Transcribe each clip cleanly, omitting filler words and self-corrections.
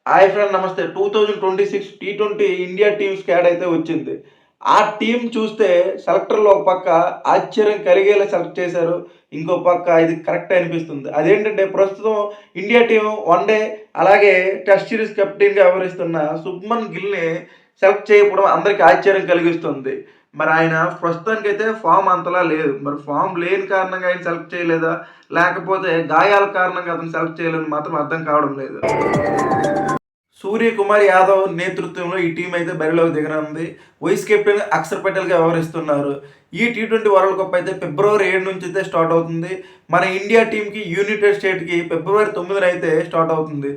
Hi friend నమస్తే. 2026 T20 India team squad అయితే వచ్చింది. ఆ టీమ్ చూస్తే సెలెక్టర్లు ఒక పక్క ఆశ్చర్యం కలిగేలా సెలెక్ట్ చేశారు. ఇంకో పక్క ఇది కరెక్టే అనిపిస్తుంది. అదేంటంటే ప్రస్తుతం ఇండియా టీమ్ వన్ డే అలాగే టెస్ట్ సిరీస్ కెప్టెన్‌గా వ్యవహరిస్తున్న శుభ్మన్ గిల్‌ని సెలెక్ట్ చేయకపోవడం అందరికి ఆశ్చర్యం కలిగిస్తుంది. మరి ఆయన ప్రస్తుతానికైతే ఫార్మ్ అంతలా లేదు. మరి ఫార్మ్ లేని కారణంగా ఆయన సెలెక్ట్ చేయలేదా? లేకపోతే గాయాల కారణంగా అతన్ని సెలెక్ట్ చేయలేదని మాత్రం అర్థం కావడం లేదు. సూర్యకుమార్ యాదవ్ నేతృత్వంలో ఈ టీం అయితే బరిలోకి దిగనుంది. వైస్ కెప్టెన్ అక్షర్ పటేల్‌గా వ్యవహరిస్తున్నారు. ఈ టీ20 వరల్డ్ కప్ అయితే ఫిబ్రవరి 7 నుంచి అయితే స్టార్ట్ అవుతుంది. మన ఇండియా టీమ్‌కి యునైటెడ్ స్టేట్‌కి ఫిబ్రవరి 9 అయితే స్టార్ట్ అవుతుంది.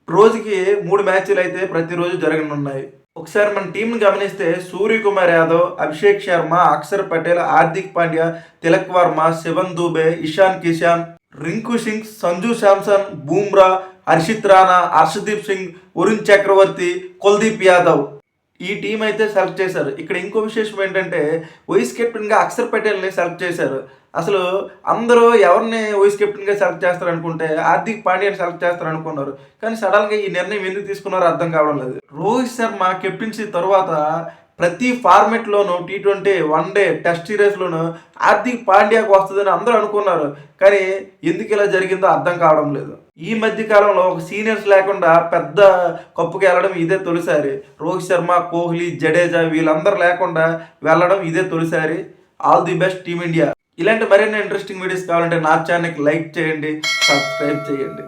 రోజుకి 3 మ్యాచ్‌లు అయితే ప్రతిరోజు జరగనున్నాయి. ఒకసారి మన టీంని గమనిస్తే సూర్యకుమార్ యాదవ్, అభిషేక్ శర్మ, అక్షర్ పటేల్, హార్దిక్ పాండ్యా, తిలక్ వర్మ, శివన్ దూబే, ఇషాన్ కిషాన్, రింకు సింగ్, సంజు శాంసన్, బూమ్రా, హర్షిత్ రాణా, హర్షదీప్ సింగ్, వరుణ్ చక్రవర్తి, కుల్దీప్ యాదవ్ ఈ టీం అయితే సెలెక్ట్ చేశారు. ఇక్కడ ఇంకో విశేషం ఏంటంటే వైస్ కెప్టెన్‌గా అక్షర్ పటేల్‌ని సెలెక్ట్ చేశారు. అసలు అందరూ ఎవరిని వైస్ కెప్టెన్‌గా సెలెక్ట్ చేస్తారనుకుంటే హార్దిక్ పాండ్యాని సెలెక్ట్ చేస్తారనుకున్నారు. కానీ సడెన్‌గా ఈ నిర్ణయం ఎందుకు తీసుకున్నారో అర్థం కావడం లేదు. రోహిత్ శర్మ కెప్టెన్సీ తరువాత ప్రతి ఫార్మెట్‌లోనూ టీ20, వన్ డే, టెస్ట్ సిరీస్‌లోనూ హార్దిక్ పాండ్యాకి వస్తదని అందరూ అనుకున్నారు. కానీ ఎందుకు ఇలా జరిగిందో అర్థం కావడం లేదు. ఈ మధ్య కాలంలో ఒక సీనియర్స్ లేకుండా పెద్ద కప్పుకి వెళ్ళడం ఇదే తొలిసారి. రోహిత్ శర్మ, కోహ్లీ, జడేజా వీళ్ళందరూ లేకుండా వెళ్ళడం ఇదే తొలిసారి. All the best team India. ఇలాంటి మరిన్ని ఇంట్రెస్టింగ్ వీడియోస్ కావాలంటే నా ఛానల్‌కి లైక్ చేయండి, సబ్స్క్రైబ్ చేయండి.